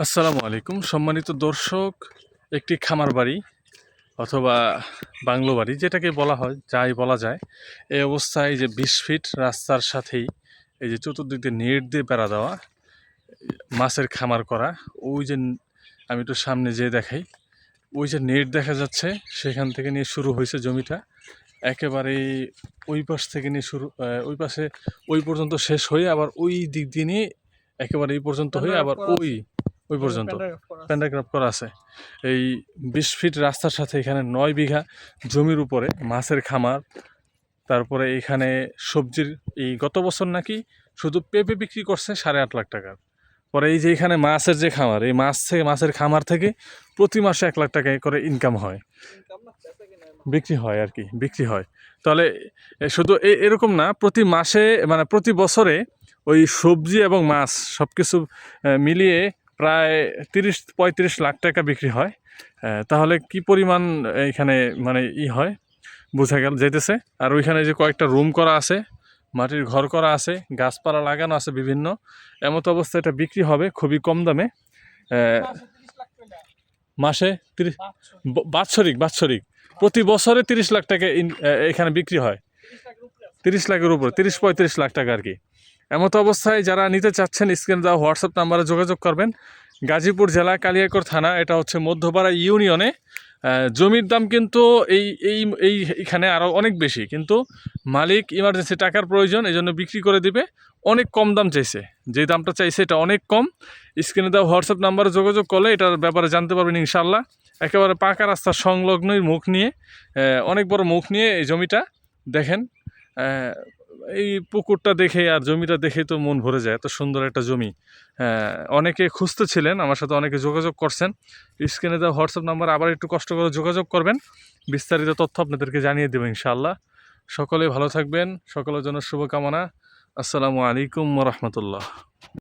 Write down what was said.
আসসালামু আলাইকুম সম্মানিত দর্শক। একটি খামার বাড়ি অথবা বাংলো বাড়ি যেটাকে বলা হয়, যাই বলা যায়, এই অবস্থায় যে ২০ ফিট রাস্তার সাথেই এই যে চতুর্দিক দিয়ে নেট দিয়ে বেড়া দেওয়া, মাছের খামার করা। ওই যে আমি একটু সামনে যেয়ে দেখাই, ওই যে নেট দেখা যাচ্ছে, সেখান থেকে নিয়ে শুরু হয়েছে জমিটা। একেবারে ওই পাশ থেকে নিয়ে শুরু, ওই পাশে ওই পর্যন্ত শেষ হয়ে আবার ওই দিক দিয়ে নিয়ে একেবারে এই পর্যন্ত হয়ে আবার ওই ওই পর্যন্ত প্যান্ডাগ্রাফ করা আছে। এই ২০ ফিট রাস্তার সাথে এখানে ৯ বিঘা জমির উপরে মাছের খামার। তারপরে এখানে সবজির, এই গত বছর নাকি শুধু পেঁপে বিক্রি করছে ৮.৫ লাখ টাকার। পরে এই যে এখানে মাছের যে খামার, এই মাছের খামার থেকে প্রতি মাসে ১ লাখ টাকা করে ইনকাম হয়, বিক্রি হয় আর কি, বিক্রি হয়। তাহলে শুধু এরকম না, প্রতি মাসে মানে প্রতি বছরে ওই সবজি এবং মাছ সব কিছু মিলিয়ে প্রায় ৩০-৩৫ লাখ টাকা বিক্রি হয়। তাহলে কি পরিমাণ এখানে মানে হয় বোঝা যাইতেছে। আর ওইখানে যে কয়েকটা রুম করা আছে, মাটির ঘর করা আছে, গাছপালা লাগানো আছে বিভিন্ন। এমত অবস্থায় এটা বিক্রি হবে খুবই কম দামে। মাসে ৩০, বাৎসরিক প্রতি বছরে ৩০ লাখ টাকা এখানে বিক্রি হয়। ৩০ লাখের উপরে, ৩০-৩৫ লাখ টাকা আর কি। এমতো অবস্থায় যারা নিতে চাচ্ছেন, স্ক্রিনে দেওয়া হোয়াটসঅ্যাপ নাম্বারে যোগাযোগ করবেন। গাজীপুর জেলা, কালিয়াকৈর থানা, এটা হচ্ছে মধ্যপাড়া ইউনিয়নে। জমির দাম কিন্তু এইখানে আরও অনেক বেশি, কিন্তু মালিক ইমার্জেন্সি টাকার প্রয়োজন, এই জন্য বিক্রি করে দিবে। অনেক কম দাম চাইছে, যে দামটা চাইছে এটা অনেক কম। স্ক্রিনে দেওয়া হোয়াটসঅ্যাপ নাম্বারে যোগাযোগ করলে এটার ব্যাপারে জানতে পারবেন ইনশাল্লাহ। একেবারে পাকা রাস্তার সংলগ্নই মুখ নিয়ে, অনেক বড় মুখ নিয়ে এই জমিটা। দেখেন, এই পুকুরটা দেখে আর জমিটা দেখে তো মন ভরে যায়, এত সুন্দর একটা জমি। অনেকে খুঁজতেছিলেন, আমার সাথে অনেকে যোগাযোগ করছেন। স্ক্রিনে দেওয়া হোয়াটসঅ্যাপ নাম্বার আবার একটু কষ্ট করে যোগাযোগ করবেন, বিস্তারিত তথ্য আপনাদেরকে জানিয়ে দেবো ইনশাআল্লাহ। সকলে ভালো থাকবেন, সকলের জন্য শুভকামনা। আসসালামু আলাইকুম ওয়া রাহমাতুল্লাহ।